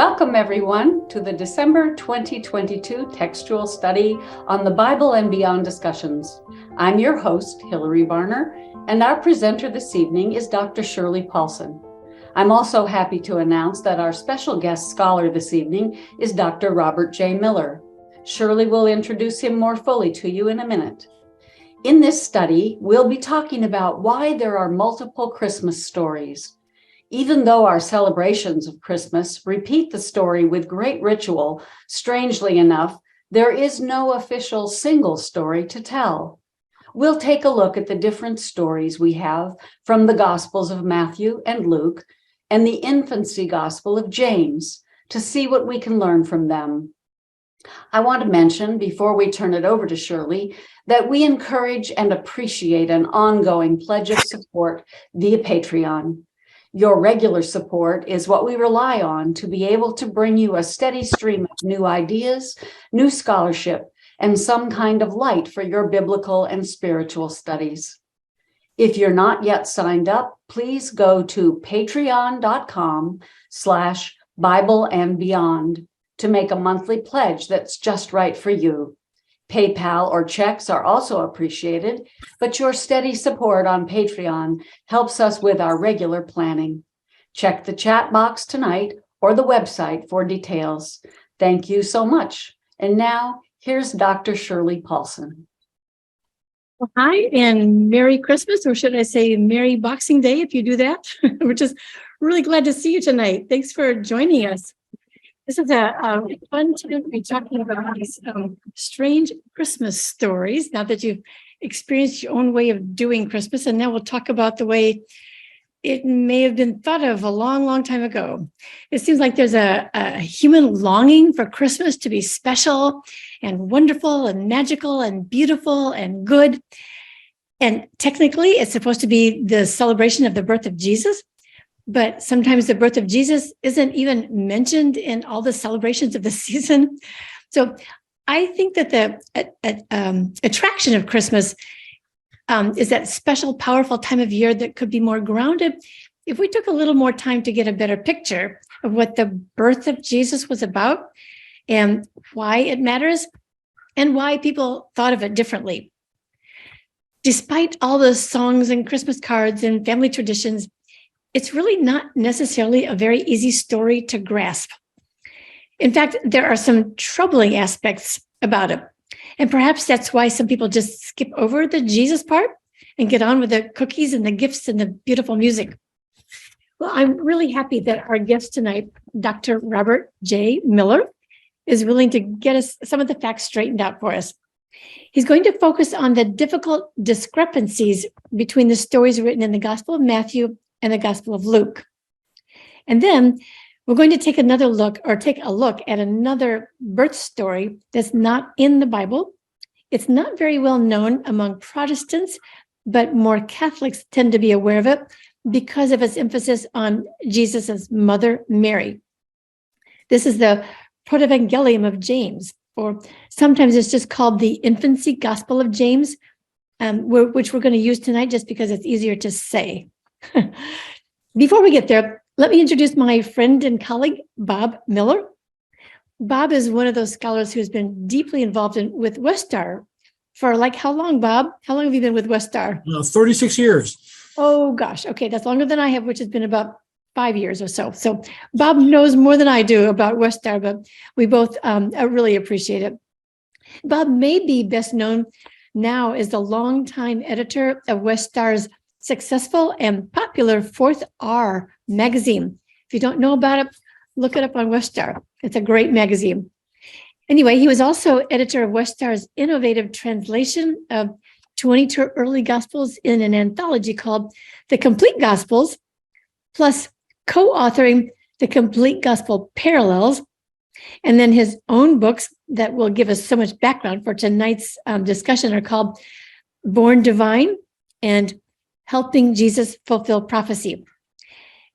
Welcome, everyone, to the December 2022 textual study on the Bible and Beyond discussions. I'm your host, Hillary Barner, and our presenter this evening is Dr. Shirley Paulson. I'm also happy to announce that our special guest scholar this evening is Dr. Robert J. Miller. Shirley will introduce him more fully to you in a minute. In this study, we'll be talking about why there are multiple Christmas stories. Even though our celebrations of Christmas repeat the story with great ritual, strangely enough, there is no official single story to tell. We'll take a look at the different stories we have from the Gospels of Matthew and Luke and the Infancy Gospel of James to see what we can learn from them. I want to mention, before we turn it over to Shirley, that we encourage and appreciate an ongoing pledge of support via Patreon. Your regular support is what we rely on to be able to bring you a steady stream of new ideas, new scholarship, and some kind of light for your biblical and spiritual studies. If you're not yet signed up, please go to patreon.com/BibleandBeyond to make a monthly pledge that's just right for you. PayPal or checks are also appreciated, but your steady support on Patreon helps us with our regular planning. Check the chat box tonight or the website for details. Thank you so much. And now, here's Dr. Shirley Paulson. Well, hi, and Merry Christmas, or should I say Merry Boxing Day if you do that. We're just really glad to see you tonight. Thanks for joining us. This is a fun time to be talking about these strange Christmas stories, now that you've experienced your own way of doing Christmas. And now we'll talk about the way it may have been thought of a long, long time ago. It seems like there's a human longing for Christmas to be special and wonderful and magical and beautiful and good. And technically, it's supposed to be the celebration of the birth of Jesus. But sometimes the birth of Jesus isn't even mentioned in all the celebrations of the season. So I think that the attraction of Christmas is that special, powerful time of year that could be more grounded if we took a little more time to get a better picture of what the birth of Jesus was about and why it matters and why people thought of it differently. Despite all the songs and Christmas cards and family traditions, it's really not necessarily a very easy story to grasp. In fact, there are some troubling aspects about it. And perhaps that's why some people just skip over the Jesus part and get on with the cookies and the gifts and the beautiful music. Well, I'm really happy that our guest tonight, Dr. Robert J. Miller, is willing to get us some of the facts straightened out for us. He's going to focus on the difficult discrepancies between the stories written in the Gospel of Matthew and the Gospel of Luke. And then we're going to take a look at another birth story that's not in the Bible. It's not very well known among Protestants, but more Catholics tend to be aware of it because of its emphasis on Jesus's mother, Mary. This is the Protevangelium of James, or sometimes it's just called the Infancy Gospel of James, which we're going to use tonight just because it's easier to say. Before we get there, let me introduce my friend and colleague, Bob Miller. Bob is one of those scholars who's been deeply involved with Westar for how long, Bob? How long have you been with Westar? 36 years. Oh, gosh. Okay, that's longer than I have, which has been about 5 years or so. So Bob knows more than I do about Westar, but we both really appreciate it. Bob may be best known now as the longtime editor of Westar's successful and popular 4th R magazine. If you don't know about it, look it up on Westar. It's a great magazine. Anyway, he was also editor of Westar's innovative translation of 22 early Gospels in an anthology called The Complete Gospels, plus co-authoring The Complete Gospel Parallels, and then his own books that will give us so much background for tonight's discussion are called Born Divine and Helping Jesus Fulfill Prophecy.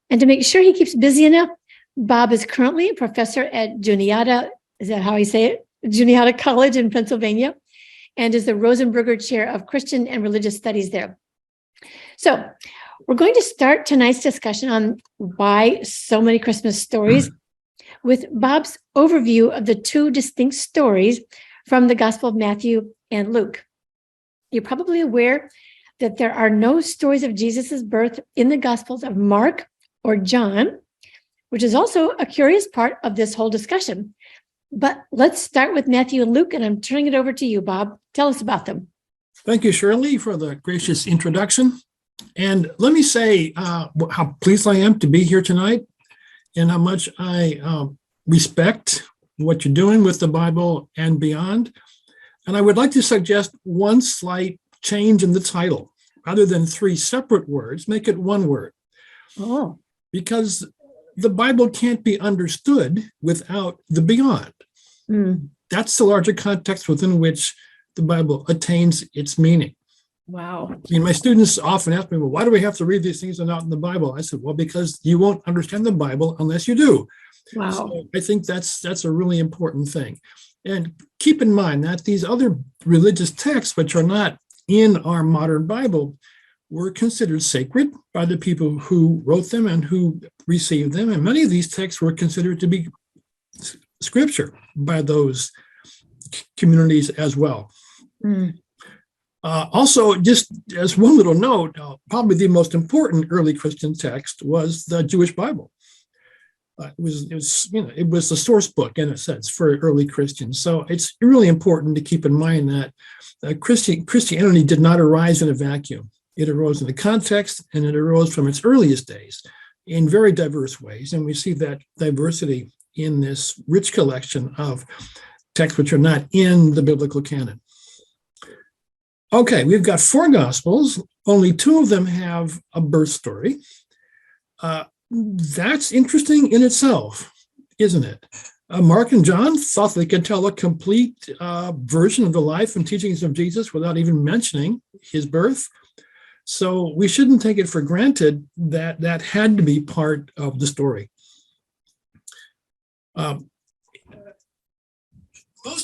And to make sure he keeps busy enough, Bob is currently a professor at Juniata, is that how you say it? Juniata College in Pennsylvania, and is the Rosenberger Chair of Christian and Religious Studies there. So we're going to start tonight's discussion on why so many Christmas stories with Bob's overview of the two distinct stories from the Gospel of Matthew and Luke. You're probably aware that there are no stories of Jesus' birth in the Gospels of Mark or John, which is also a curious part of this whole discussion. But let's start with Matthew and Luke, and I'm turning it over to you, Bob. Tell us about them. Thank you, Shirley, for the gracious introduction. And let me say how pleased I am to be here tonight and how much I respect what you're doing with the Bible and beyond. And I would like to suggest one slight change in the title. Rather than three separate words, make it one word. Oh. Because the Bible can't be understood without the beyond. That's the larger context within which the Bible attains its meaning. Wow. I mean, my students often ask me, well, why do we have to read these things that are not in the Bible? I said, well, because you won't understand the Bible unless you do. Wow. So I think that's a really important thing. And keep in mind that these other religious texts, which are not in our modern Bible, were considered sacred by the people who wrote them and who received them. And many of these texts were considered to be scripture by those communities as well. Also, just as one little note, probably the most important early Christian text was the Jewish Bible. It was the source book in a sense for early Christians. So it's really important to keep in mind that Christianity did not arise in a vacuum. It arose in the context, and it arose from its earliest days in very diverse ways. And we see that diversity in this rich collection of texts which are not in the biblical canon. Okay, we've got 4 Gospels. Only 2 of them have a birth story. That's interesting in itself, isn't it? Mark and John thought they could tell a complete version of the life and teachings of Jesus without even mentioning his birth. So we shouldn't take it for granted that that had to be part of the story. Most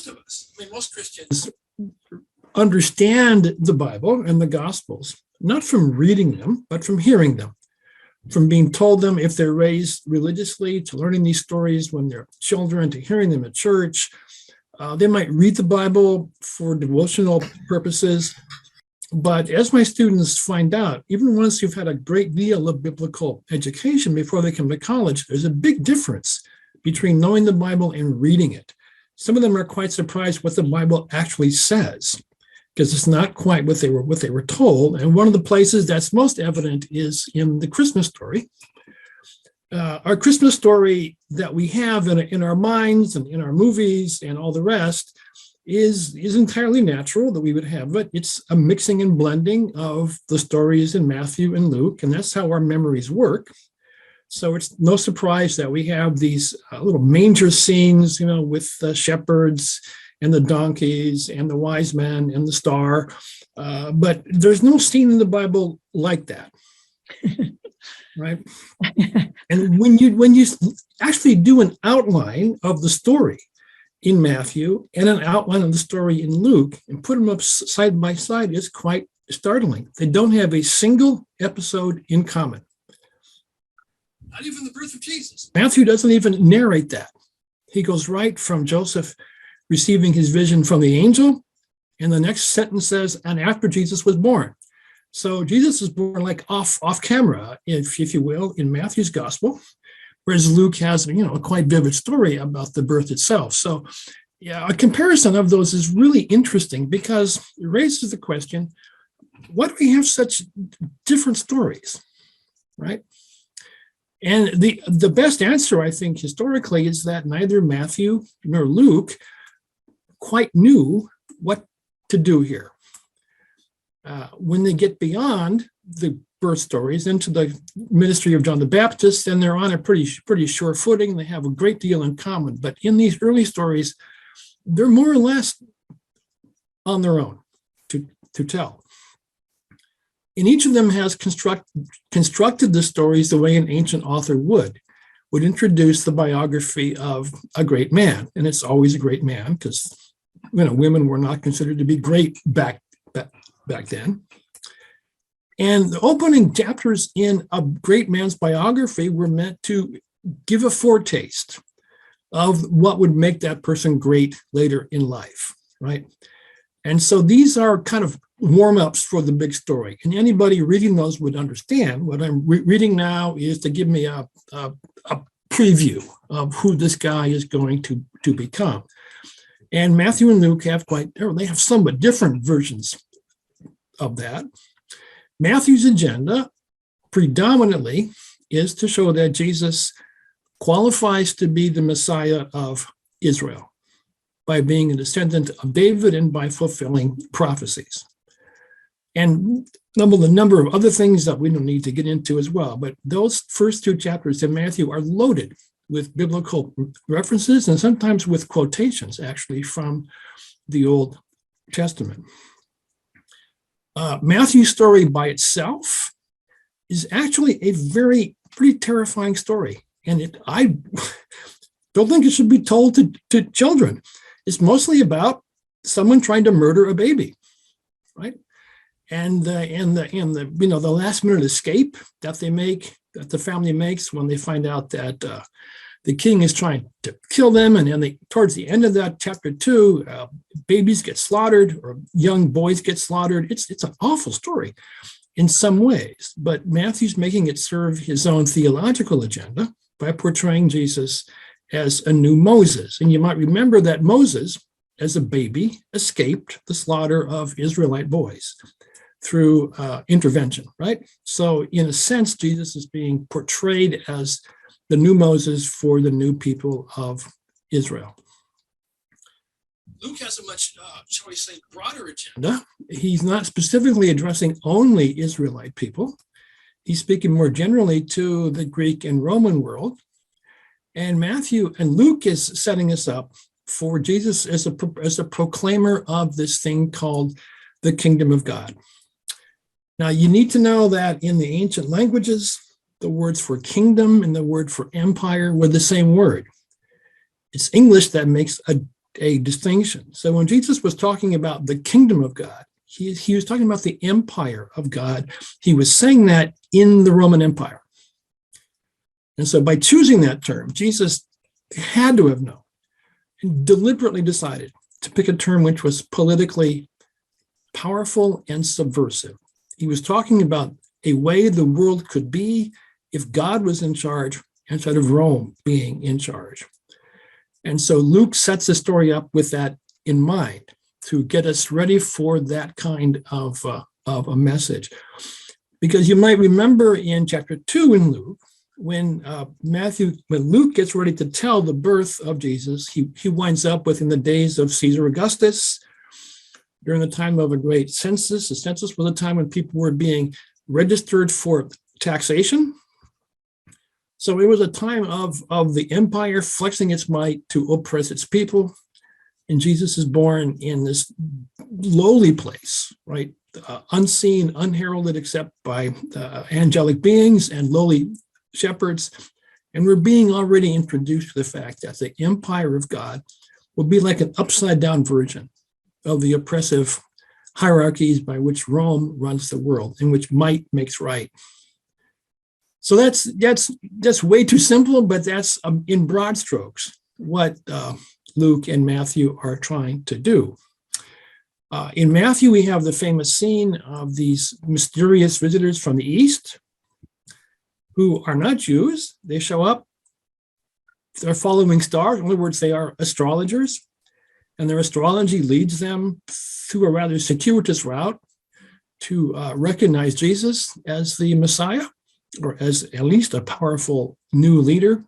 of us, most Christians understand the Bible and the Gospels, not from reading them, but from hearing them, from being told them if they're raised religiously, to learning these stories when they're children, to hearing them at church. They might read the Bible for devotional purposes. But as my students find out, even once you've had a great deal of biblical education before they come to college, there's a big difference between knowing the Bible and reading it. Some of them are quite surprised what the Bible actually says, because it's not quite what they were told. And one of the places that's most evident is in the Christmas story. Our Christmas story that we have in our minds and in our movies and all the rest is entirely natural that we would have it. It's a mixing and blending of the stories in Matthew and Luke, and that's how our memories work. So it's no surprise that we have these little manger scenes, with the shepherds and the donkeys and the wise men and the star. But there's no scene in the Bible like that, right? And when you actually do an outline of the story in Matthew and an outline of the story in Luke and put them up side by side, it's quite startling. They don't have a single episode in common. Not even the birth of Jesus. Matthew doesn't even narrate that. He goes right from Joseph receiving his vision from the angel, and the next sentence says, and after Jesus was born. So Jesus is born like off camera, if you will, in Matthew's gospel, whereas Luke has, a quite vivid story about the birth itself. So yeah, a comparison of those is really interesting because it raises the question, why do we have such different stories, right? And the best answer, I think, historically, is that neither Matthew nor Luke quite knew what to do here. When they get beyond the birth stories into the ministry of John the Baptist, then they're on a pretty sure footing. They have a great deal in common. But in these early stories, they're more or less on their own to tell. And each of them has constructed the stories the way an ancient author would introduce the biography of a great man. And it's always a great man because, women were not considered to be great back then. And the opening chapters in a great man's biography were meant to give a foretaste of what would make that person great later in life, right? And so these are kind of warm-ups for the big story. And anybody reading those would understand what I'm reading now is to give me a preview of who this guy is going to become. And Matthew and Luke they have somewhat different versions of that. Matthew's agenda predominantly is to show that Jesus qualifies to be the Messiah of Israel by being a descendant of David and by fulfilling prophecies. And a number of other things that we don't need to get into as well, but those first two chapters in Matthew are loaded with biblical references and sometimes with quotations, actually, from the Old Testament. Matthew's story by itself is actually a pretty terrifying story. And I don't think it should be told to children. It's mostly about someone trying to murder a baby, right? And the last minute escape that the family makes when they find out that the king is trying to kill them, and then towards the end of that chapter 2, babies get slaughtered or young boys get slaughtered. It's an awful story in some ways, but Matthew's making it serve his own theological agenda by portraying Jesus as a new Moses. And you might remember that Moses, as a baby, escaped the slaughter of Israelite boys through intervention, right? So in a sense, Jesus is being portrayed as the new Moses for the new people of Israel. Luke has a much, shall we say, broader agenda. He's not specifically addressing only Israelite people. He's speaking more generally to the Greek and Roman world. And Luke is setting us up for Jesus as a proclaimer of this thing called the kingdom of God. Now, you need to know that in the ancient languages, the words for kingdom and the word for empire were the same word. It's English that makes a distinction. So when Jesus was talking about the kingdom of God, he was talking about the empire of God. He was saying that in the Roman Empire. And so by choosing that term, Jesus had to have known and deliberately decided to pick a term which was politically powerful and subversive. He was talking about a way the world could be if God was in charge instead of Rome being in charge. And so Luke sets the story up with that in mind to get us ready for that kind of a message. Because you might remember in chapter 2 in Luke, when Luke gets ready to tell the birth of Jesus, he winds up within the days of Caesar Augustus, during the time of a great census. The census was a time when people were being registered for taxation. So it was a time of the empire flexing its might to oppress its people. And Jesus is born in this lowly place, right? Unseen, unheralded except by angelic beings and lowly shepherds. And we're being already introduced to the fact that the empire of God will be like an upside down version of the oppressive hierarchies by which Rome runs the world, in which might makes right. So that's way too simple, but that's in broad strokes what Luke and Matthew are trying to do. In Matthew, we have the famous scene of these mysterious visitors from the East who are not Jews. They show up, they're following stars. In other words, they are astrologers, and their astrology leads them through a rather circuitous route to recognize Jesus as the Messiah, or as at least a powerful new leader.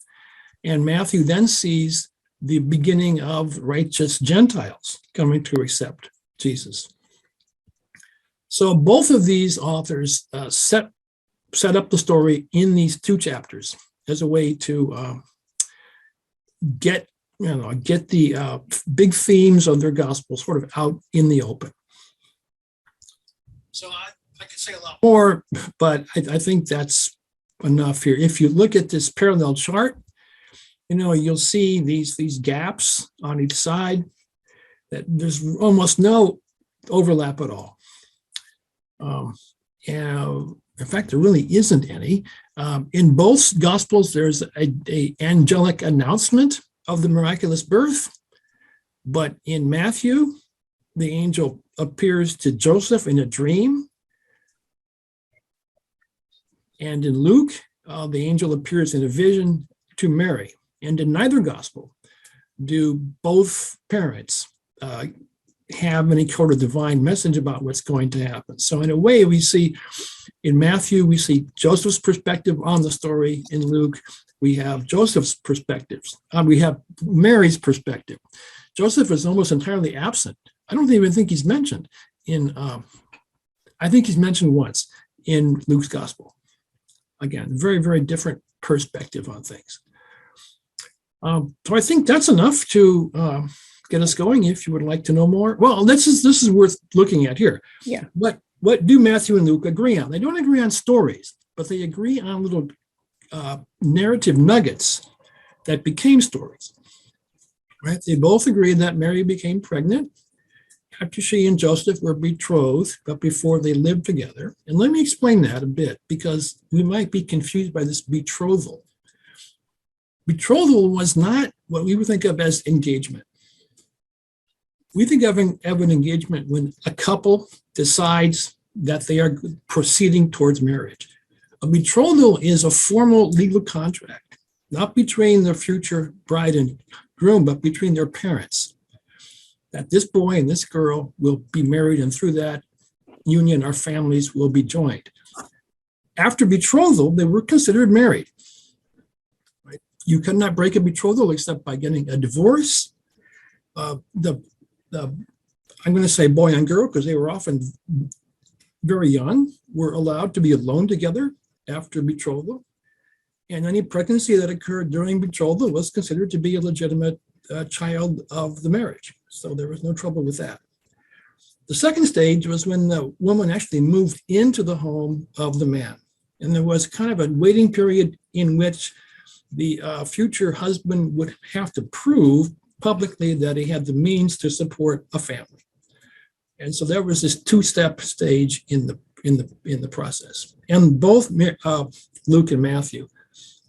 And Matthew then sees the beginning of righteous Gentiles coming to accept Jesus. So both of these authors set up the story in these two chapters as a way to get the big themes of their gospel sort of out in the open. So I could say a lot more, but I think that's enough here. If you look at this parallel chart, you'll see these gaps on each side, that there's almost no overlap at all. And in fact, there really isn't any. In both Gospels, there's a angelic announcement of the miraculous birth. But in Matthew, the angel appears to Joseph in a dream. And in Luke, the angel appears in a vision to Mary. And in neither gospel do both parents have any sort of divine message about what's going to happen. So in a way, we see in Matthew, we see Joseph's perspective on the story. In Luke, we have Joseph's perspectives. We have Mary's perspective. Joseph is almost entirely absent. I don't even think he's mentioned I think he's mentioned once in Luke's gospel. Again, very, very different perspective on things. So I think that's enough to get us going. If you would like to know more, well, this is worth looking at here. Yeah. What do Matthew and Luke agree on? They don't agree on stories, but they agree on little narrative nuggets that became stories. Right? They both agree that Mary became pregnant after she and Joseph were betrothed, but before they lived together. And let me explain that a bit, because we might be confused by this betrothal. Betrothal was not what we would think of as engagement. We think of an engagement when a couple decides that they are proceeding towards marriage. A betrothal is a formal legal contract, not between the future bride and groom, but between their parents, that this boy and this girl will be married, and through that union, our families will be joined. After betrothal, they were considered married. Right? You could not break a betrothal except by getting a divorce. I'm going to say boy and girl, because they were often very young, were allowed to be alone together after betrothal. And any pregnancy that occurred during betrothal was considered to be a legitimate child of the marriage. So there was no trouble with that. The second stage was when the woman actually moved into the home of the man. And there was kind of a waiting period in which the future husband would have to prove publicly that he had the means to support a family. And so there was this two-step stage in the process. And both Luke and Matthew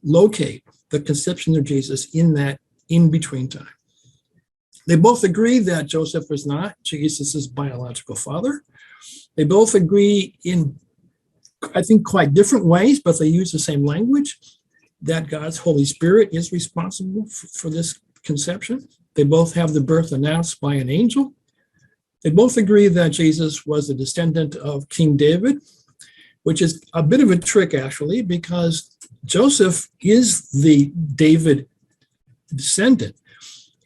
locate the conception of Jesus in that in-between time. They both agree that Joseph was not Jesus' biological father. They both agree in, I think, quite different ways, but they use the same language, that God's Holy Spirit is responsible for this conception. They both have the birth announced by an angel. They both agree that Jesus was a descendant of King David, which is a bit of a trick, actually, because Joseph is the David descendant.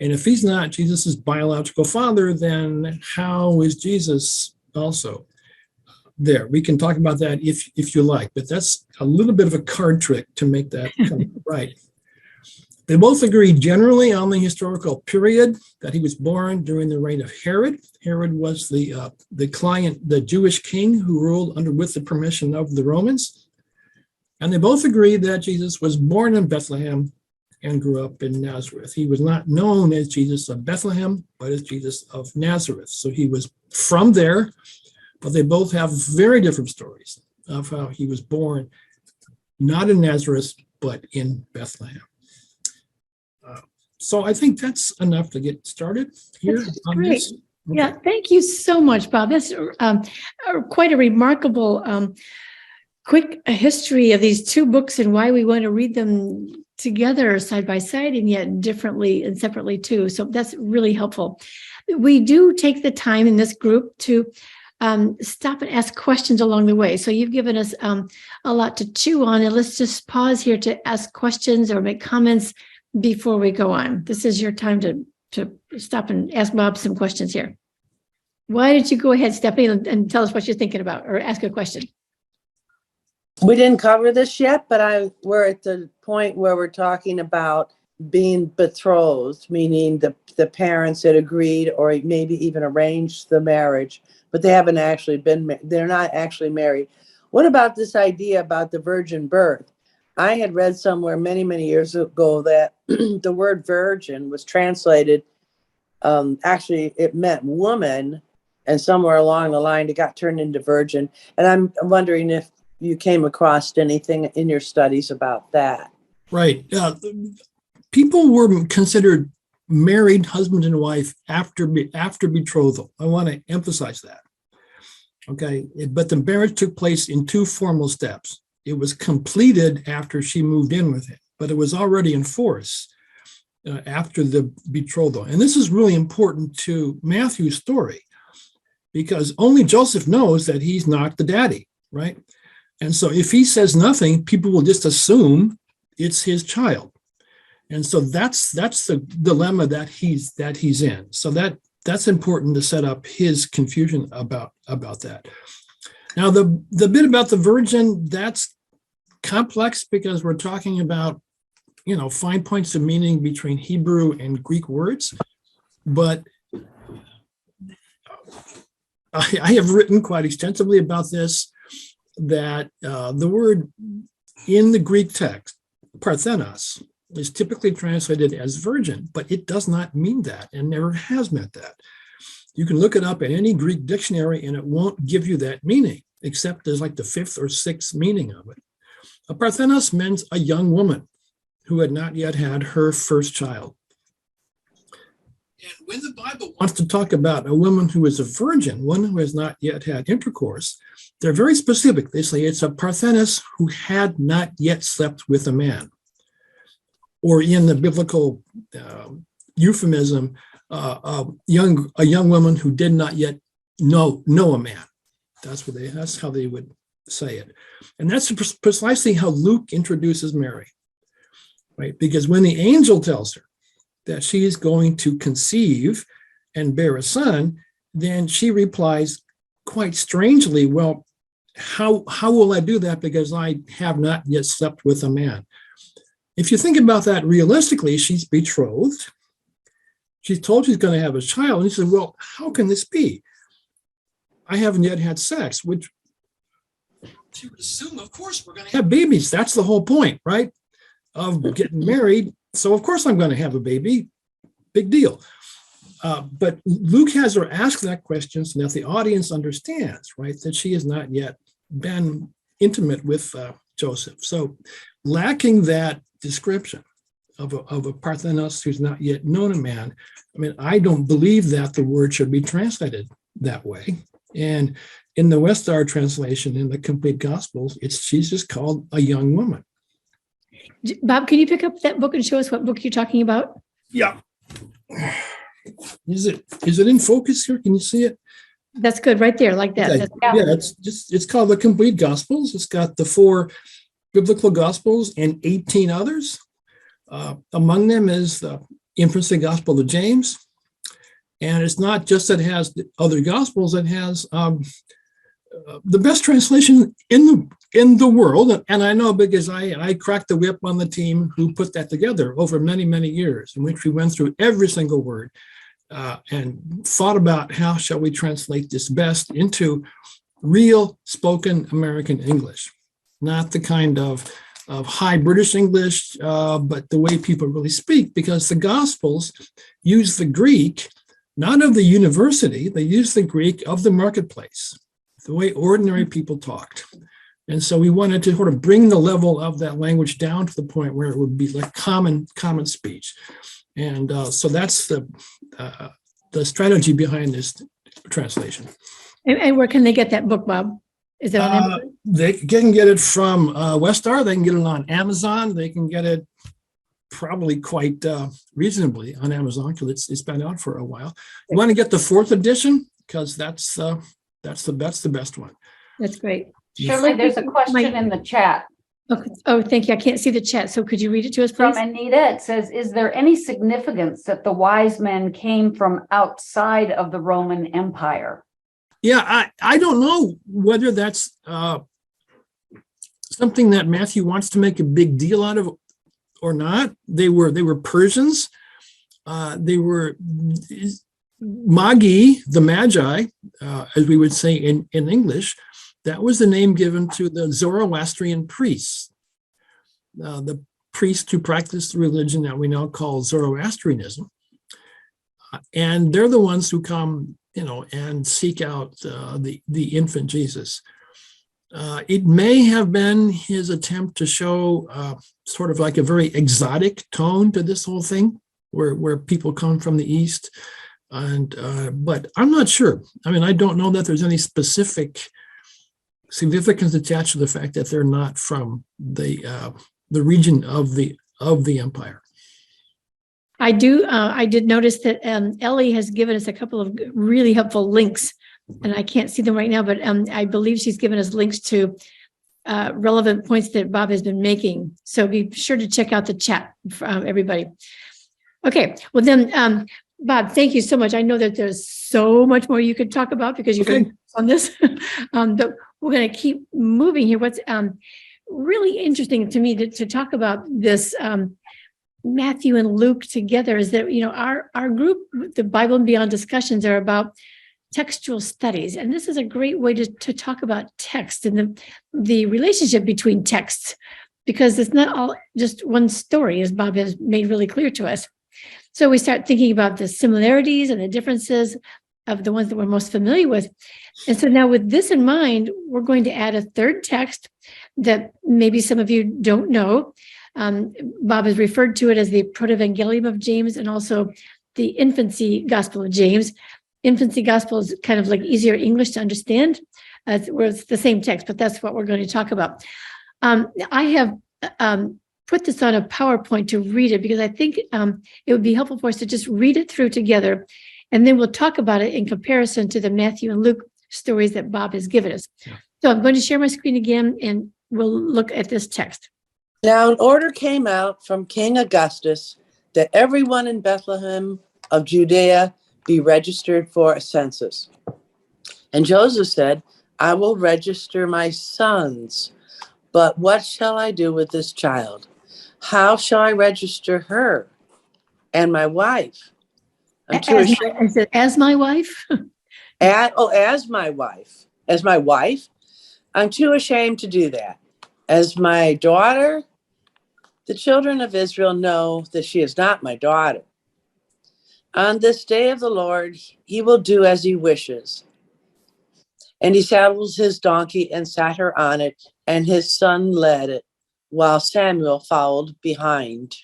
And if he's not Jesus' biological father, then how is Jesus also there? We can talk about that if you like, but that's a little bit of a card trick to make that come right. They both agree generally on the historical period that he was born during the reign of Herod. Herod was the Jewish king who ruled with the permission of the Romans. And they both agree that Jesus was born in Bethlehem and grew up in Nazareth. He was not known as Jesus of Bethlehem, but as Jesus of Nazareth. So he was from there, but they both have very different stories of how he was born, not in Nazareth, but in Bethlehem. So I think that's enough to get started here. That's great. This. Okay. Yeah, thank you so much, Bob. That's quite a remarkable quick history of these two books and why we want to read them together side by side and yet differently and separately too. So that's really helpful. We do take the time in this group to stop and ask questions along the way. So you've given us a lot to chew on, and let's just pause here to ask questions or make comments before we go on. This is your time to stop and ask Bob some questions here. Why don't you go ahead, Stephanie, and tell us what you're thinking about or ask a question. We didn't cover this yet, but we're at the point where we're talking about being betrothed, meaning the parents had agreed or maybe even arranged the marriage, but they haven't actually they're not actually married. What about this idea about the virgin birth? I had read somewhere many, many years ago that the word virgin was translated, actually it meant woman, and somewhere along the line it got turned into virgin. And I'm wondering if you came across anything in your studies about that. Right. people were considered married husband and wife after betrothal. I want to emphasize that. Okay, but the marriage took place in two formal steps. It was completed after she moved in with him, but it was already in force after the betrothal. And this is really important to Matthew's story, because only Joseph knows that he's not the daddy, right? And so if he says nothing, people will just assume it's his child. And so that's the dilemma that he's in. So that's important to set up his confusion about that. Now, the bit about the virgin, that's complex because we're talking about, fine points of meaning between Hebrew and Greek words. But I have written quite extensively about this, that the word in the Greek text, parthenos, is typically translated as virgin, but it does not mean that and never has meant that. You can look it up in any Greek dictionary and it won't give you that meaning, except there's like the fifth or sixth meaning of it. A parthenos means a young woman who had not yet had her first child. And when the Bible wants to talk about a woman who is a virgin, one who has not yet had intercourse, they're very specific. They say it's a parthenos who had not yet slept with a man. Or in the biblical euphemism, a young woman who did not yet know a man. That's how they would say it. And that's precisely how Luke introduces Mary, right? Because when the angel tells her that she is going to conceive and bear a son, then she replies quite strangely, well, how will I do that, because I have not yet slept with a man? If you think about that realistically, she's betrothed. She's told she's going to have a child. And she said, well, how can this be? I haven't yet had sex, which she would assume, of course, we're going to have babies. That's the whole point, right, of getting married. So, of course, I'm going to have a baby. Big deal. But Luke has her ask that question so that the audience understands, right, that she has not yet been intimate with Joseph. So lacking that description of a parthenos who's not yet known a man, I mean, I don't believe that the word should be translated that way. And in the Westar translation, in the complete Gospels, she's just called a young woman. Bob, can you pick up that book and show us what book you're talking about? Yeah. Is it in focus here? Can you see it? That's good, right there, like that. Okay. Yeah, it's called the Complete Gospels. It's got the 4 biblical Gospels and 18 others. Among them is the Infancy Gospel of James. And it's not just that it has the other Gospels, it has the best translation in the world. And I know because I cracked the whip on the team who put that together over many, many years, in which we went through every single word and thought about how shall we translate this best into real spoken American English, not the kind of high British English, but the way people really speak, because the Gospels use the Greek, not of the university, they use the Greek of the marketplace, the way ordinary people talked. And so we wanted to sort of bring the level of that language down to the point where it would be like common speech. And so that's the strategy behind this translation. And where can they get that book, Bob? Is it on Amazon? They can get it from Westar. They can get it on Amazon. They can get it probably quite reasonably on Amazon because it's been out for a while. You want to get the 4th edition because that's the best one. That's great. Shirley, there's a question in the chat. Okay. Oh, thank you. I can't see the chat. So could you read it to us, please? From Anita, it says, is there any significance that the wise men came from outside of the Roman Empire? Yeah, I don't know whether that's something that Matthew wants to make a big deal out of or not. They were Persians. They were Magi, the Magi, as we would say in English. That was the name given to the Zoroastrian priests, the priests who practiced the religion that we now call Zoroastrianism. And they're the ones who come, and seek out the infant Jesus. It may have been his attempt to show sort of like a very exotic tone to this whole thing, where people come from the East. But I'm not sure. I mean, I don't know that there's any specific significance attached to the fact that they're not from the region of the empire. I did notice that Ellie has given us a couple of really helpful links, and I can't see them right now, but I believe she's given us links to relevant points that Bob has been making. So be sure to check out the chat, everybody. Okay, well then, Bob, thank you so much. I know that there's so much more you could talk about because you've been on this, but we're going to keep moving here. What's really interesting to me to talk about this Matthew and Luke together is that, our group, the Bible and Beyond discussions, are about textual studies. And this is a great way to talk about text and the relationship between texts, because it's not all just one story, as Bob has made really clear to us. So we start thinking about the similarities and the differences of the ones that we're most familiar with. And so now with this in mind, we're going to add a third text that maybe some of you don't know. Bob has referred to it as the Protevangelium of James and also the Infancy Gospel of James. Infancy Gospel is kind of like easier English to understand, where it's the same text, but that's what we're going to talk about. I have put this on a PowerPoint to read it because I think it would be helpful for us to just read it through together, and then we'll talk about it in comparison to the Matthew and Luke stories that Bob has given us. Yeah. So I'm going to share my screen again, and we'll look at this text. Now an order came out from King Augustus that everyone in Bethlehem of Judea be registered for a census. And Joseph said, I will register my sons, but what shall I do with this child? How shall I register her and my wife? As my wife? As my wife. As my wife? I'm too ashamed to do that. As my daughter, the children of Israel know that she is not my daughter. On this day of the Lord, he will do as he wishes. And he saddles his donkey and sat her on it, and his son led it, while Samuel followed behind.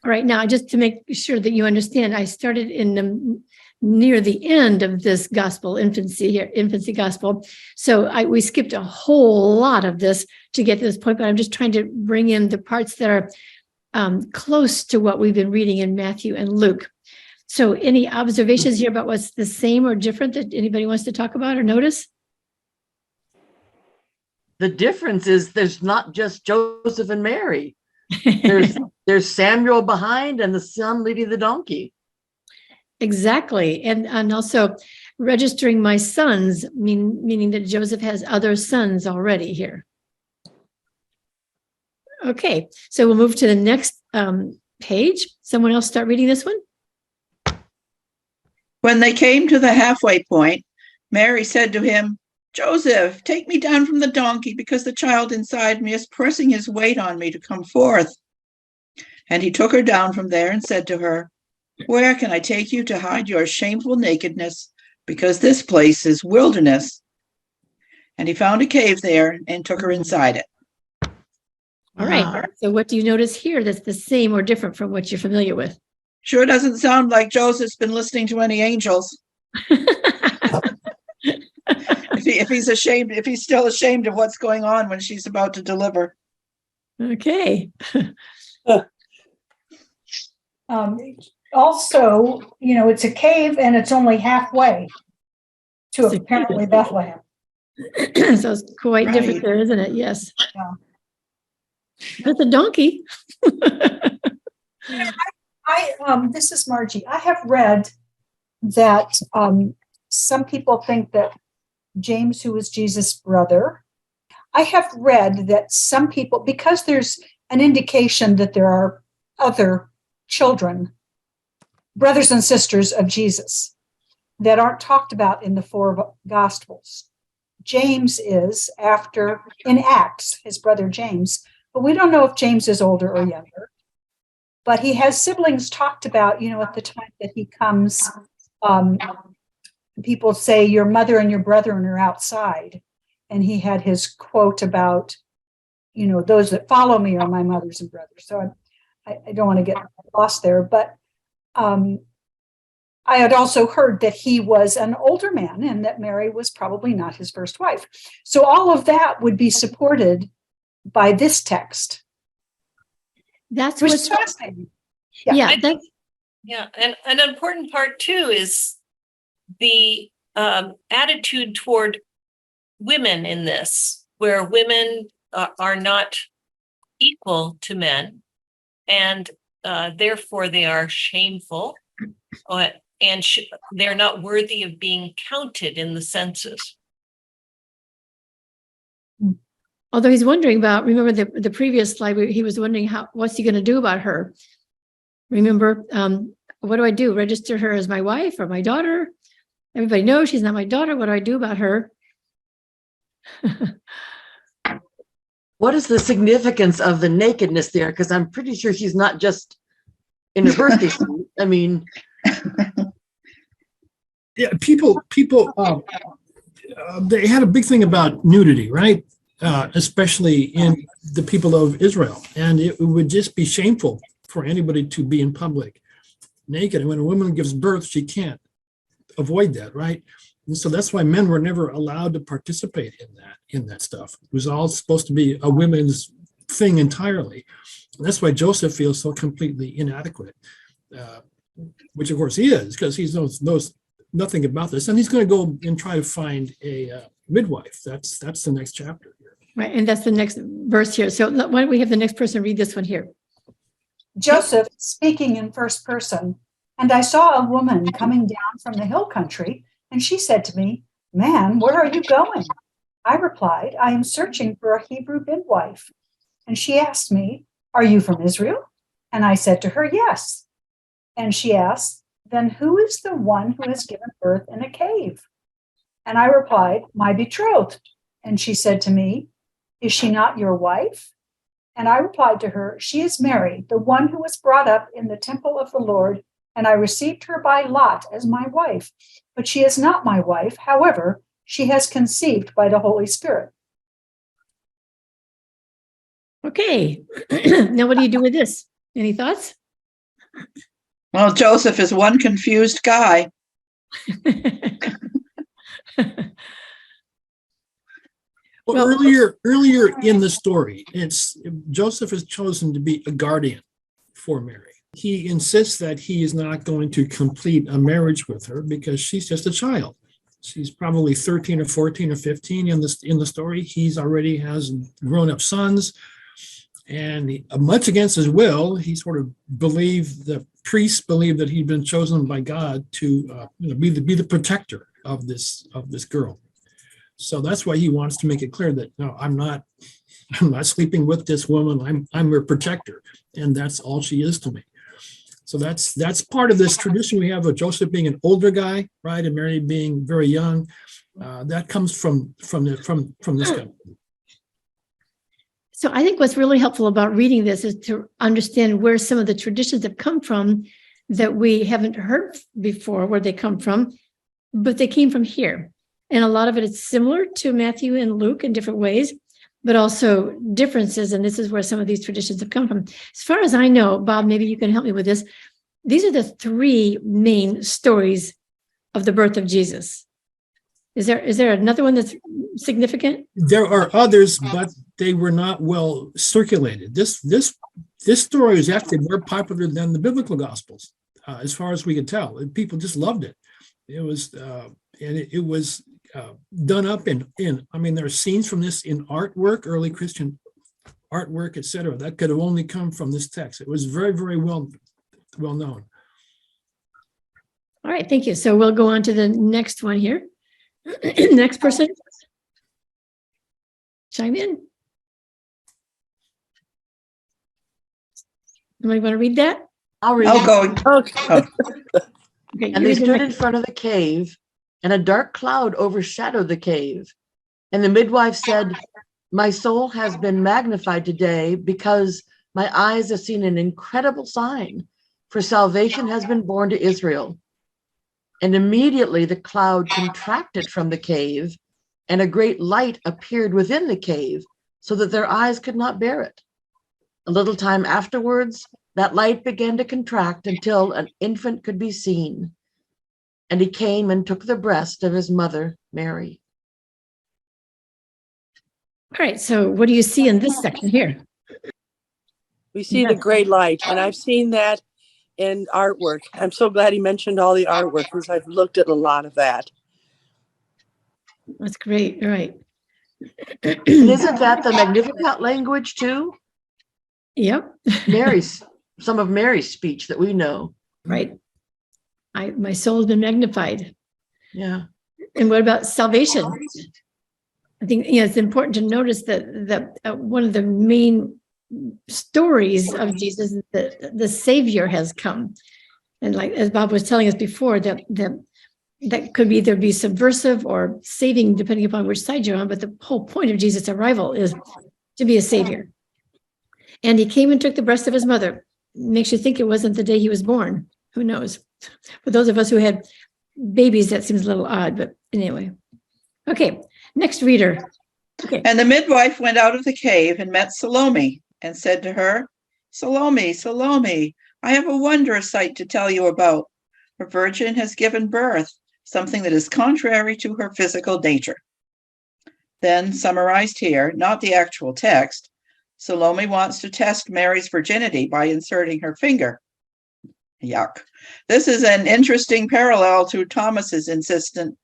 All right, now just to make sure that you understand, I started near the end of this gospel, Infancy Gospel. So we skipped a whole lot of this to get to this point, but I'm just trying to bring in the parts that are close to what we've been reading in Matthew and Luke. So any observations here about what's the same or different that anybody wants to talk about or notice? The difference is there's not just Joseph and Mary. There's Samuel behind and the son leading the donkey. Exactly. And also registering my sons, meaning that Joseph has other sons already here. Okay, so we'll move to the next page. Someone else start reading this one? When they came to the halfway point, Mary said to him, Joseph, take me down from the donkey because the child inside me is pressing his weight on me to come forth. And he took her down from there and said to her, where can I take you to hide your shameful nakedness? Because this place is wilderness. And he found a cave there and took her inside it. All right. So what do you notice here that's the same or different from what you're familiar with? Sure doesn't sound like Joseph's been listening to any angels. If he's still ashamed of what's going on when she's about to deliver. Okay. Also, it's a cave and it's only halfway to apparently Bethlehem. So it's quite different there, isn't it? Yes. Yeah. That's a donkey. This is Margie. I have read that some people think that James, who was Jesus' brother, I have read that some people, because there's an indication that there are other children, brothers and sisters of Jesus, that aren't talked about in the four Gospels. James is in Acts, his brother James, but we don't know if James is older or younger. But he has siblings talked about, at the time that he comes, people say your mother and your brethren are outside. and he had his quote about, those that follow me are my mothers and brothers. So I don't want to get lost there, but I had also heard that he was an older man and that Mary was probably not his first wife. So all of that would be supported by this text. That's Which what's is fascinating. yeah. That's Yeah, and an important part too is the attitude toward women in this, where women are not equal to men, and therefore they are shameful, and they're not worthy of being counted in the census. although he's wondering about, remember the previous slide where he was wondering what's he going to do about her? Remember, what do I do? Register her as my wife or my daughter? Everybody knows she's not my daughter. What do I do about her? What is the significance of the nakedness there? Because I'm pretty sure she's not just in her birthday suit. I mean, Yeah, people, they had a big thing about nudity, right? Especially in the people of Israel. And it would just be shameful for anybody to be in public naked. And when a woman gives birth, she can't avoid that, right? And so that's why men were never allowed to participate in that stuff. It was all supposed to be a women's thing entirely. And that's why Joseph feels so completely inadequate, which of course he is, because he knows nothing about this. And he's going to go and try to find a midwife. That's the next chapter here. Right, and that's the next verse here. So why don't we have the next person read this one here? Joseph speaking in first person, and I saw a woman coming down from the hill country, and she said to me, "Man, where are you going?" I replied, "I am searching for a Hebrew midwife." And she asked me, "Are you from Israel?" And I said to her, "Yes." And she asked, "Then who is the one who has given birth in a cave?" And I replied, "My betrothed." And she said to me, "Is she not your wife?" And I replied to her, "She is Mary, the one who was brought up in the temple of the Lord, and I received her by lot as my wife. But she is not my wife. However, she has conceived by the Holy Spirit." Okay, now what do you do with this? Any thoughts? Well, Joseph is one confused guy. Well, earlier in the story, Joseph is chosen to be a guardian for Mary. He insists that he is not going to complete a marriage with her because she's just a child. She's probably 13 or 14 or 15 in the story. He's already has grown-up sons, and much against his will, he sort of the priests believed that he'd been chosen by God to be the protector of this girl. So that's why he wants to make it clear that no, I'm not sleeping with this woman. I'm her protector, and that's all she is to me. So that's part of this tradition we have of Joseph being an older guy, right, and Mary being very young. That comes from this guy. So I think what's really helpful about reading this is to understand where some of the traditions have come from that we haven't heard before, where they come from, but they came from here. And a lot of it is similar to Matthew and Luke in different ways, but also differences. And this is where some of these traditions have come from. As far as I know, Bob, maybe you can help me with this. These are the three main stories of the birth of Jesus. Is there another one that's significant? There are others, but they were not well circulated. This story is actually more popular than the biblical Gospels, as far as we can tell. And people just loved it. It was done up in. I mean, there are scenes from this in artwork, early Christian artwork, etc. That could have only come from this text. It was very, very well known. All right, thank you. So we'll go on to the next one here. Next person. Chime in. Somebody want to read that? I'll read. I'll go. Okay. Okay, And you they read the stood next- in front of the cave, and a dark cloud overshadowed the cave. And the midwife said, "My soul has been magnified today because my eyes have seen an incredible sign, for salvation has been born to Israel." And immediately the cloud contracted from the cave, and a great light appeared within the cave, so that their eyes could not bear it. A little time afterwards, that light began to contract until an infant could be seen. And he came and took the breast of his mother, Mary. All right, so what do you see in this section here? We see the great light, and I've seen that in artwork. I'm so glad he mentioned all the artwork because I've looked at a lot of that. That's great. All right. And isn't that the Magnificat language too? Yep. Some of Mary's speech that we know. Right. My soul has been magnified. Yeah. And what about salvation? I think it's important to notice that one of the main stories of Jesus is that the Savior has come. And like as Bob was telling us before, that could either be subversive or saving, depending upon which side you're on. But the whole point of Jesus' arrival is to be a Savior. And he came and took the breast of his mother. Makes you think it wasn't the day he was born. Who knows? For those of us who had babies, that seems a little odd, but anyway. Okay, next reader. Okay. And the midwife went out of the cave and met Salome and said to her, Salome, Salome, I have a wondrous sight to tell you about. A virgin has given birth, something that is contrary to her physical nature. Then, summarized here, not the actual text, Salome wants to test Mary's virginity by inserting her finger. Yuck. This is an interesting parallel to Thomas's insistence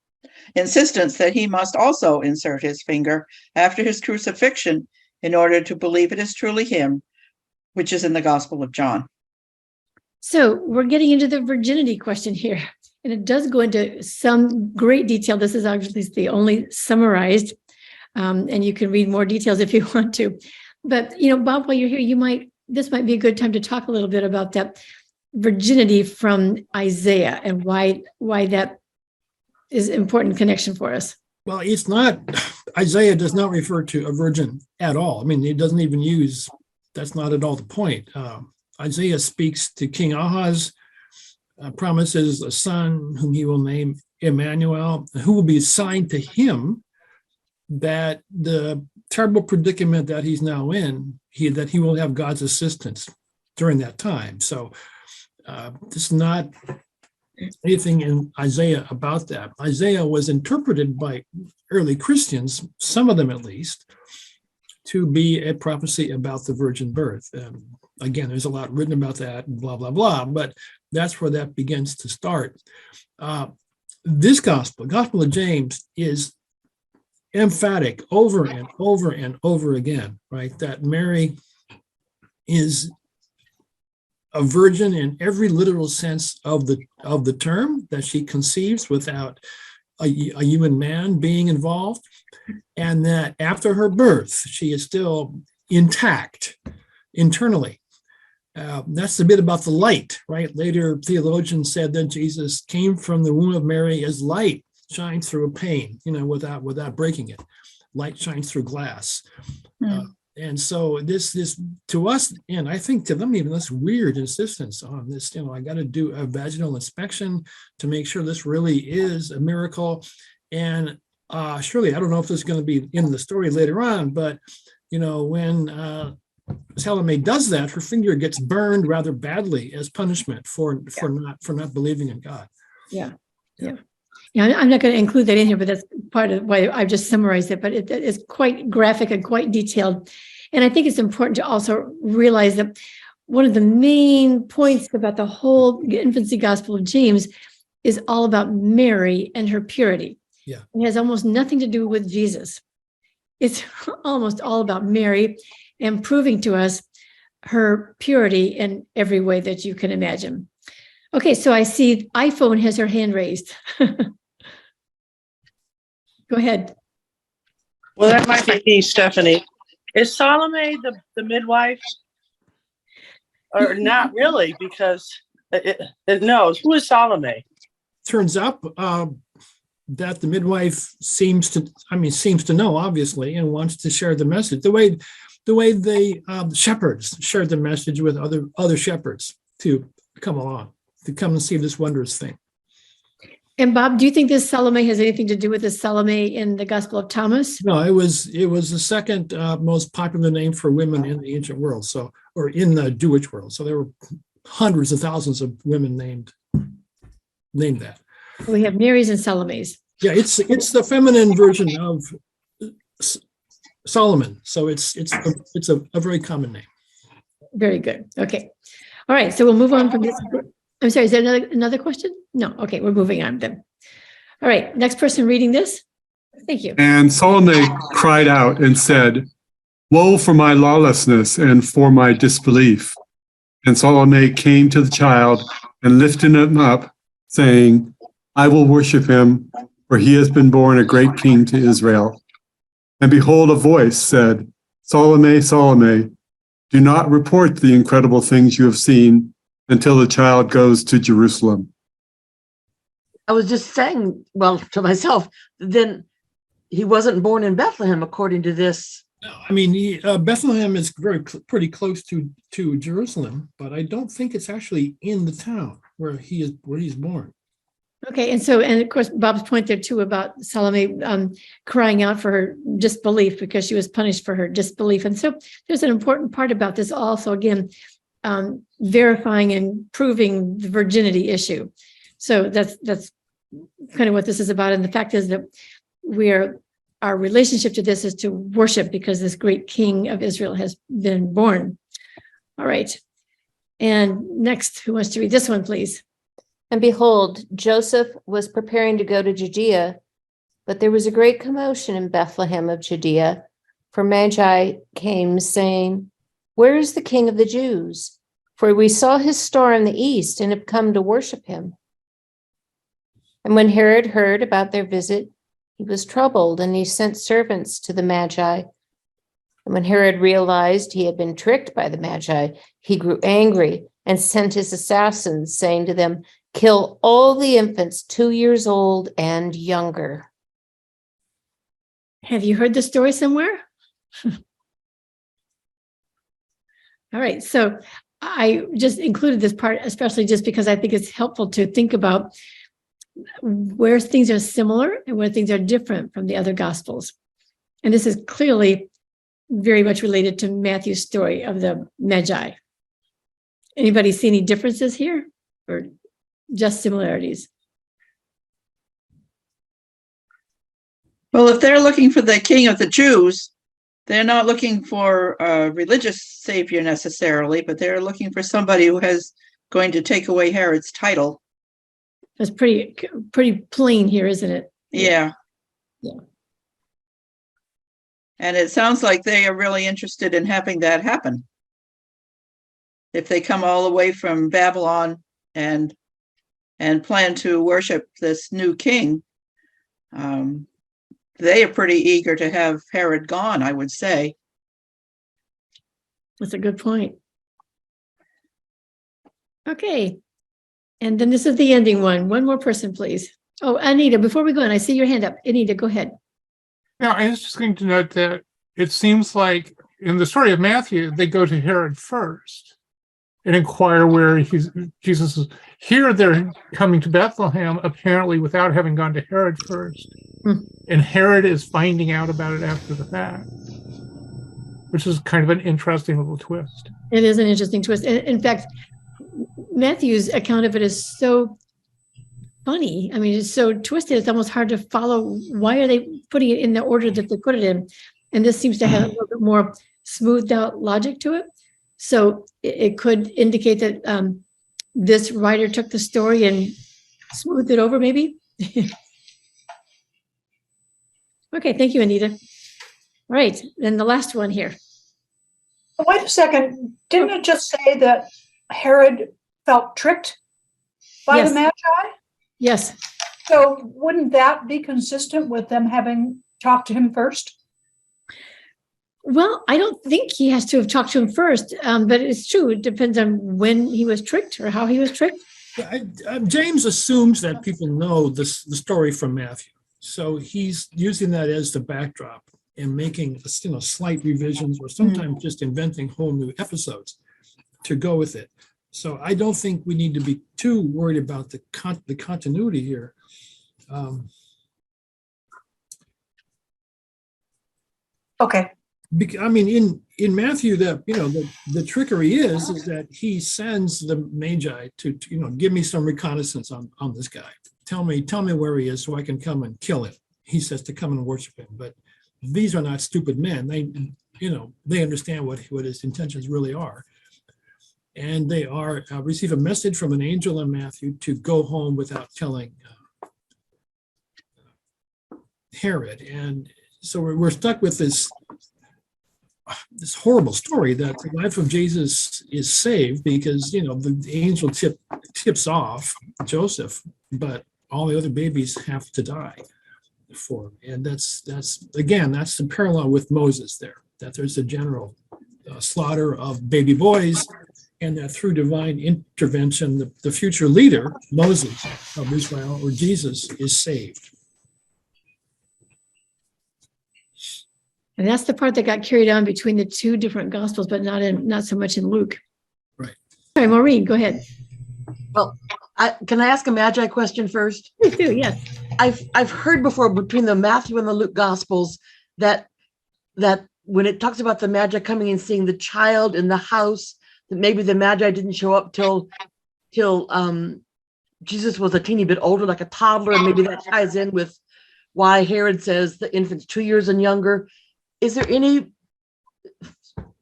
that he must also insert his finger after his crucifixion in order to believe it is truly him, which is in the Gospel of John. So we're getting into the virginity question here, and it does go into some great detail. This is obviously the only summarized, and you can read more details if you want to. But, Bob, while you're here, this might be a good time to talk a little bit about that virginity from Isaiah and why that is an important connection for us. Well, it's not, Isaiah does not refer to a virgin at all. I mean, it doesn't even use, that's not at all the point. Isaiah speaks to King Ahaz, promises a son whom he will name Emmanuel, who will be assigned to him, that the terrible predicament that he's now in, that he will have God's assistance during that time. So this is not anything in Isaiah about that. Isaiah was interpreted by early Christians, some of them at least, to be a prophecy about the virgin birth. Again, there's a lot written about that, blah, blah, blah, but that's where that begins to start. This gospel of James, is emphatic over and over and over again, right? That Mary is a virgin in every literal sense of the term, that she conceives without a human man being involved, and that after her birth, she is still intact internally. That's the bit about the light, right? Later theologians said that Jesus came from the womb of Mary as light shines through a pane, without breaking it. Light shines through glass. And so this to us, and I think to them even, this weird insistence on this, I got to do a vaginal inspection to make sure this really is a miracle. And Shirley, I don't know if this is going to be in the story later on, but when Salome does that, her finger gets burned rather badly as punishment for not believing in God. Yeah. I'm not going to include that in here, but that's part of why I've just summarized it. But it is quite graphic and quite detailed. And I think it's important to also realize that one of the main points about the whole Infancy Gospel of James is all about Mary and her purity. Yeah. It has almost nothing to do with Jesus. It's almost all about Mary and proving to us her purity in every way that you can imagine. Okay, so I see iPhone has her hand raised. Go ahead. Well, that might be me, Stephanie. Is Salome the midwife? Or not really, because it knows. Who is Salome? Turns out that the midwife seems to know, obviously, and wants to share the message. The way the shepherds shared the message with other shepherds to come along, to come and see this wondrous thing. And Bob, do you think this Salome has anything to do with the Salome in the Gospel of Thomas? No, it was the second most popular name for women in the ancient world, or in the Jewish world. So there were hundreds of thousands of women named that. We have Marys and Salomes. Yeah, it's the feminine version of Solomon. So it's a very common name. Very good. Okay. All right. So we'll move on from this. I'm sorry. Is there another question? No. Okay. We're moving on then. All right. Next person reading this. Thank you. And Salome cried out and said, "Woe for my lawlessness and for my disbelief." And Salome came to the child and lifted him up, saying, "I will worship him, for he has been born a great king to Israel." And behold, a voice said, "Salome, Salome, do not report the incredible things you have seen until the child goes to Jerusalem." I was just saying, well, to myself, then he wasn't born in Bethlehem according to this. I mean, Bethlehem is pretty close to Jerusalem, but I don't think it's actually in the town where he's born. Okay. And of course, Bob's point there too about Salome crying out for her disbelief because she was punished for her disbelief. And so there's an important part about this also, again, verifying and proving the virginity issue. So that's kind of what this is about. And the fact is that our relationship to this is to worship because this great king of Israel has been born. All right. And next, who wants to read this one, please? And behold, Joseph was preparing to go to Judea, but there was a great commotion in Bethlehem of Judea, for Magi came, saying, "Where is the King of the Jews? For we saw his star in the east and have come to worship him." And when Herod heard about their visit, he was troubled, and he sent servants to the Magi. And when Herod realized he had been tricked by the Magi, he grew angry and sent his assassins, saying to them, "Kill all the infants 2 years old and younger." Have you heard the story somewhere? All right. So I just included this part, especially just because I think it's helpful to think about where things are similar and where things are different from the other Gospels. And this is clearly very much related to Matthew's story of the Magi. Anybody see any differences here or just similarities? Well, if they're looking for the king of the Jews, they're not looking for a religious savior necessarily, but they're looking for somebody who is going to take away Herod's title. That's pretty plain here, isn't it? Yeah. Yeah. And it sounds like they are really interested in having that happen. If they come all the way from Babylon and plan to worship this new king, they are pretty eager to have Herod gone, I would say. That's a good point. Okay. And then this is the ending one. One more person, please. Oh, Anita, before we go on, I see your hand up. Anita, go ahead. Yeah, I was just going to note that it seems like in the story of Matthew, they go to Herod first and inquire where Jesus is. Here they're coming to Bethlehem, apparently without having gone to Herod first. And Herod is finding out about it after the fact, which is kind of an interesting little twist. It is an interesting twist. In fact, Matthew's account of it is so funny. I mean, it's so twisted. It's almost hard to follow. Why are they putting it in the order that they put it in? And this seems to have a little bit more smoothed out logic to it. So it could indicate that this writer took the story and smoothed it over, maybe. Okay, thank you, Anita. All right, then the last one here. Wait a second. Didn't it just say that Herod felt tricked by the Magi? Yes. So wouldn't that be consistent with them having talked to him first? Well, I don't think he has to have talked to him first, but it's true. It depends on when he was tricked or how he was tricked. James assumes that people know the story from Matthew. So he's using that as the backdrop and making slight revisions or sometimes just inventing whole new episodes to go with it. So I don't think we need to be too worried about the continuity here. Okay. I mean, in Matthew, the trickery is that he sends the Magi to give me some reconnaissance on this guy. Tell me where he is so I can come and kill him. He says to come and worship him. But these are not stupid men. They understand what his intentions really are. And they receive a message from an angel in Matthew to go home without telling Herod. And so we're stuck with this horrible story that the life of Jesus is saved because the angel tips off Joseph, but all the other babies have to die for him. And that's the parallel with Moses there, that there's a general slaughter of baby boys, and that through divine intervention, the future leader, Moses of Israel, or Jesus, is saved. And that's the part that got carried on between the two different gospels, but not so much in Luke. Right. Sorry, Maureen, go ahead. Well, can I ask a Magi question first? Please do, yes. I've heard before between the Matthew and the Luke Gospels that when it talks about the Magi coming and seeing the child in the house, that maybe the Magi didn't show up till Jesus was a teeny bit older, like a toddler, and maybe that ties in with why Herod says the infant's 2 years and younger. Is there any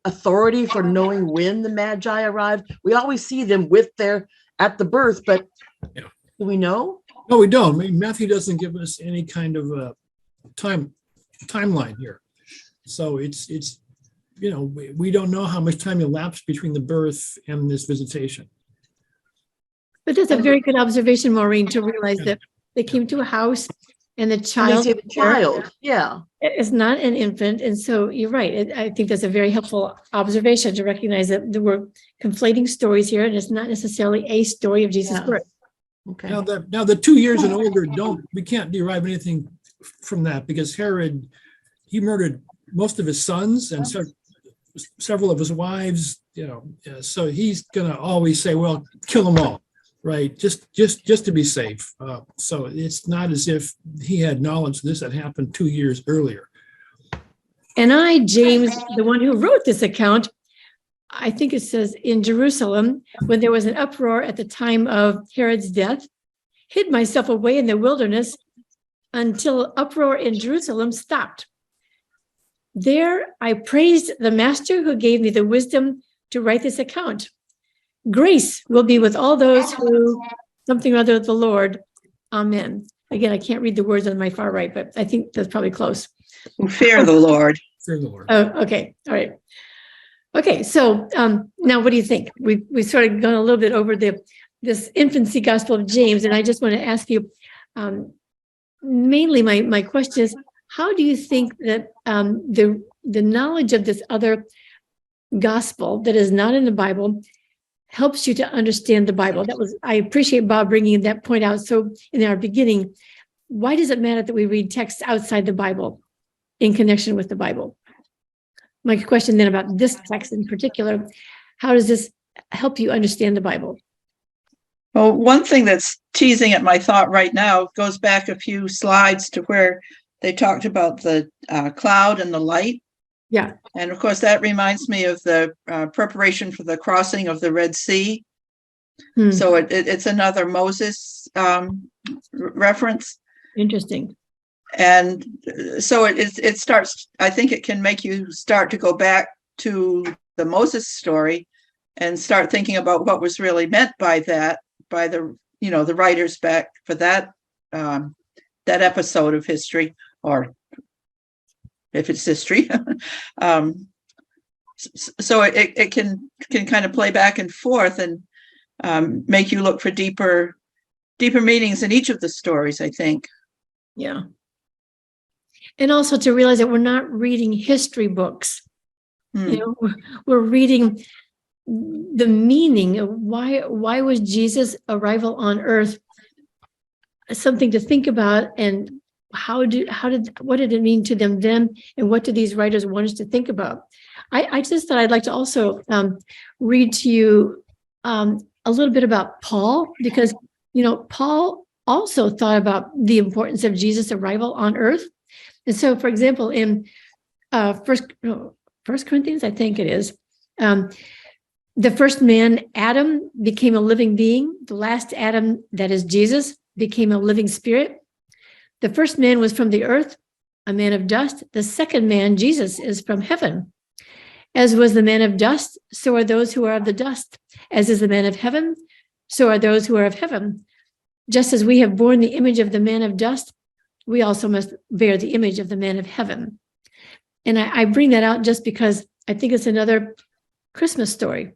authority for knowing when the Magi arrived? We always see them at the birth, but do we know? No, we don't. I mean, Matthew doesn't give us any kind of a timeline here. So it's we don't know how much time elapsed between the birth and this visitation. But that's a very good observation, Maureen, to realize that they came to a house and the child is not an infant. And so you're right. I think that's a very helpful observation to recognize that we're conflating stories here, and it's not necessarily a story of Jesus' birth. Okay. Now the 2 years and older we can't derive anything from that, because Herod, he murdered most of his sons and several of his wives, so he's going to always say, well, kill them all. Right, just to be safe. So it's not as if he had knowledge this had happened 2 years earlier. And I, James, the one who wrote this account, I think it says in Jerusalem, when there was an uproar at the time of Herod's death, hid myself away in the wilderness until uproar in Jerusalem stopped. There I praised the master who gave me the wisdom to write this account. Grace will be with all those who something or other of the Lord. Amen. Again, I can't read the words on my far right, but I think that's probably close. Fear the Lord. Fear the Lord. Oh, okay. All right. Okay. So now what do you think? We sort of gone a little bit over this Infancy Gospel of James, and I just want to ask you, mainly my question is, how do you think that the knowledge of this other gospel that is not in the Bible helps you to understand the Bible? I appreciate Bob bringing that point out. So in our beginning, why does it matter that we read texts outside the Bible in connection with the Bible? My question then about this text in particular, how does this help you understand the Bible? Well, one thing that's teasing at my thought right now goes back a few slides to where they talked about the cloud and the light. Yeah. And of course, that reminds me of the preparation for the crossing of the Red Sea. So it's another Moses reference. Interesting. And so it starts, I think it can make you start to go back to the Moses story and start thinking about what was really meant by that, by the writers back for that episode of history, or if it's history. So it can kind of play back and forth and make you look for deeper meanings in each of the stories, I think. Yeah. And also to realize that we're not reading history books. We're reading the meaning of why was Jesus' arrival on earth something to think about, and what did it mean to them then, and what do these writers want us to think about? I just thought I'd like to also read to you a little bit about Paul, because Paul also thought about the importance of Jesus' arrival on earth. And so, for example, in First Corinthians, I think it is, the first man, Adam, became a living being. The last Adam, that is Jesus, became a living spirit. The first man was from the earth, a man of dust. The second man, Jesus, is from heaven. As was the man of dust, so are those who are of the dust. As is the man of heaven, so are those who are of heaven. Just as we have borne the image of the man of dust, we also must bear the image of the man of heaven. And I bring that out just because I think it's another Christmas story.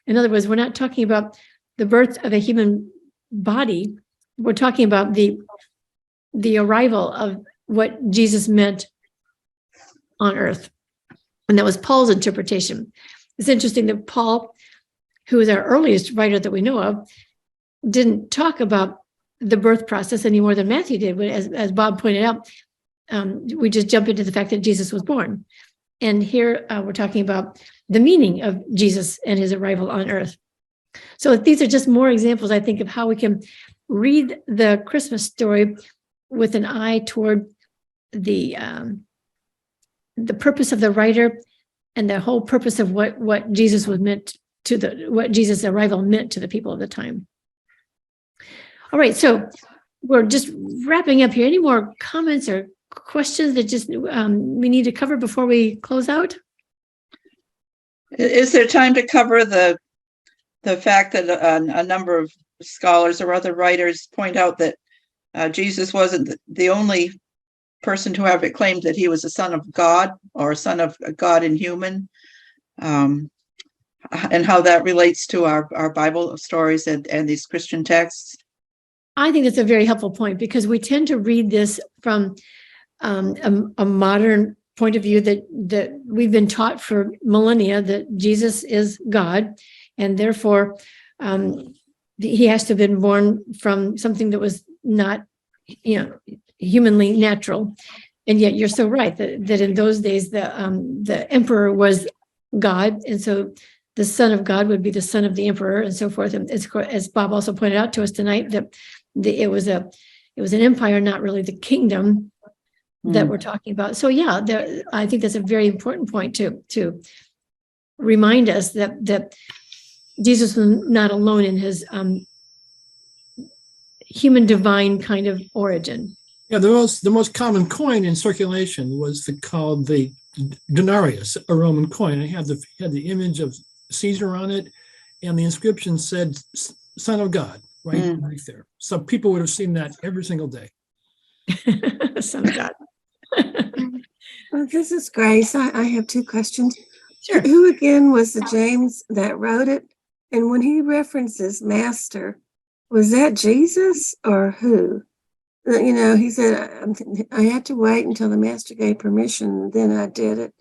In other words, we're not talking about the birth of a human body. We're talking about the arrival of what Jesus meant on earth. And that was Paul's interpretation. It's interesting that Paul, who is our earliest writer that we know of, didn't talk about the birth process any more than Matthew did. But as Bob pointed out, we just jump into the fact that Jesus was born. And here we're talking about the meaning of Jesus and his arrival on earth. So these are just more examples, I think, of how we can read the Christmas story with an eye toward the purpose of the writer and the whole purpose of what Jesus was meant to what Jesus' arrival meant to the people of the time. All right, so we're just wrapping up here. Any more comments or questions that just we need to cover before we close out? Is there time to cover the fact that a number of scholars or other writers point out that Jesus wasn't the only person to have claimed that he was a son of God or a son of God in human, and how that relates to our Bible stories and these Christian texts? I think that's a very helpful point, because we tend to read this from a modern point of view that we've been taught for millennia that Jesus is God, and therefore he has to have been born from something that was not, humanly natural. And yet you're so right that in those days the emperor was God, and so the son of God would be the son of the emperor, and so forth. And as Bob also pointed out to us tonight, that it was an empire, not really the kingdom that we're talking about. So yeah, I think that's a very important point to remind us that Jesus was not alone in his human divine kind of origin. Yeah, the most common coin in circulation was called the denarius, a Roman coin. It had the image of Caesar on it, and the inscription said "Son of God" right there. So people would have seen that every single day. Son of God. Well, this is Grace. I have two questions. Sure. Who again was the James that wrote it? And when he references master, was that Jesus or who? He said, I had to wait until the master gave permission, and then I did it.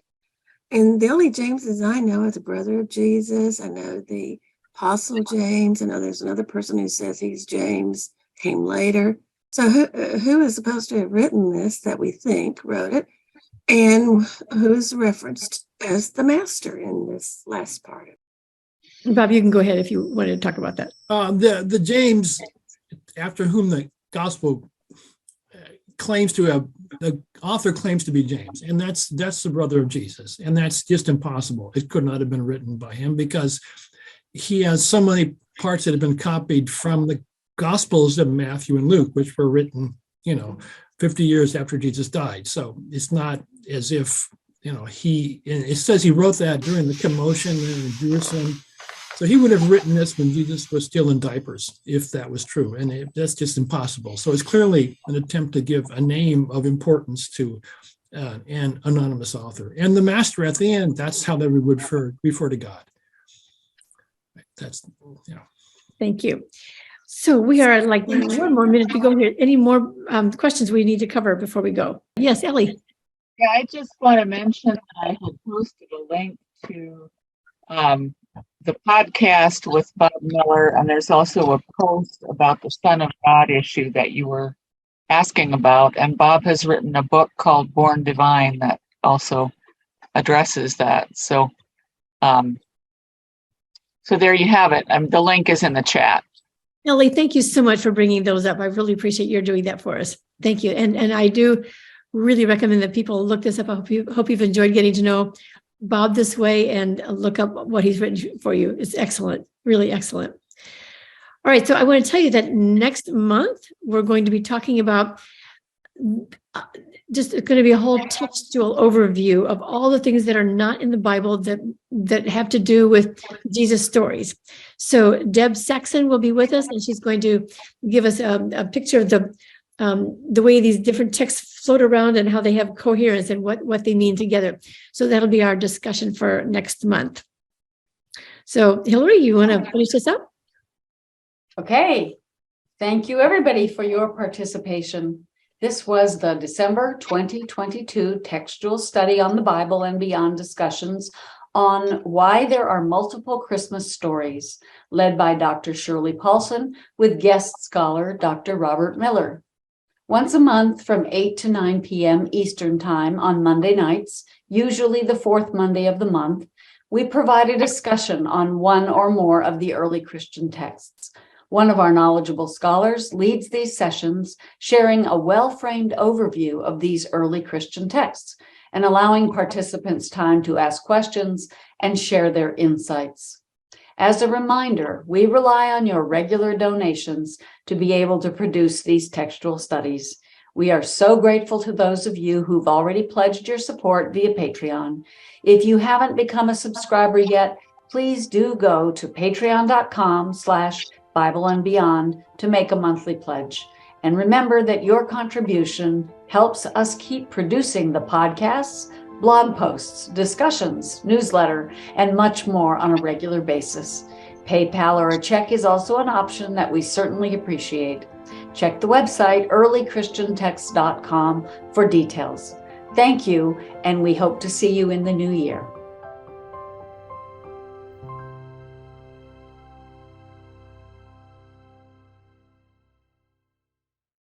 And the only Jameses I know is the brother of Jesus. I know the Apostle James. I know there's another person who says he's James, came later. So who is supposed to have written this that we think wrote it? And who's referenced as the master in this last part? Bob, you can go ahead if you wanted to talk about that. The James, after whom the gospel claims to have, the author claims to be James, and that's the brother of Jesus, and that's just impossible. It could not have been written by him, because he has so many parts that have been copied from the Gospels of Matthew and Luke, which were written, 50 years after Jesus died. So it's not as if, it says he wrote that during the commotion in Jerusalem. So he would have written this when Jesus was still in diapers, if that was true. And that's just impossible. So it's clearly an attempt to give a name of importance to an anonymous author. And the master at the end, that's how they would refer to God. Thank you. So we are like 1 more minute to go here. Any more questions we need to cover before we go? Yes, Ellie. Yeah, I just want to mention that I had posted a link to the podcast with Bob Miller, and there's also a post about the Son of God issue that you were asking about. And Bob has written a book called Born Divine that also addresses that. So, so there you have it. The link is in the chat. Ellie, thank you so much for bringing those up. I really appreciate your doing that for us. Thank you. And I do really recommend that people look this up. I hope you've enjoyed getting to know Bob this way and look up what he's written for you. It's excellent, really excellent. All right, so I want to tell you that next month, we're going to be talking about just going to be a whole textual overview of all the things that are not in the Bible that have to do with Jesus stories. So Deb Saxon will be with us, and she's going to give us a picture of the way these different texts float around and how they have coherence and what they mean together. So that'll be our discussion for next month. So Hillary, you want to finish this up? Okay. Thank you, everybody, for your participation. This was the December 2022 textual study on the Bible and beyond discussions on why there are multiple Christmas stories, led by Dr. Shirley Paulson with guest scholar Dr. Robert Miller. Once a month from 8 to 9 p.m. Eastern Time on Monday nights, usually the fourth Monday of the month, we provide a discussion on one or more of the early Christian texts. One of our knowledgeable scholars leads these sessions, sharing a well-framed overview of these early Christian texts and allowing participants time to ask questions and share their insights. As a reminder, we rely on your regular donations to be able to produce these textual studies. We are so grateful to those of you who've already pledged your support via Patreon. If you haven't become a subscriber yet, please do go to patreon.com/Bible and Beyond to make a monthly pledge. And remember that your contribution helps us keep producing the podcasts, blog posts, discussions, newsletter, and much more on a regular basis. PayPal or a check is also an option that we certainly appreciate. Check the website earlychristiantext.com for details. Thank you, and we hope to see you in the new year.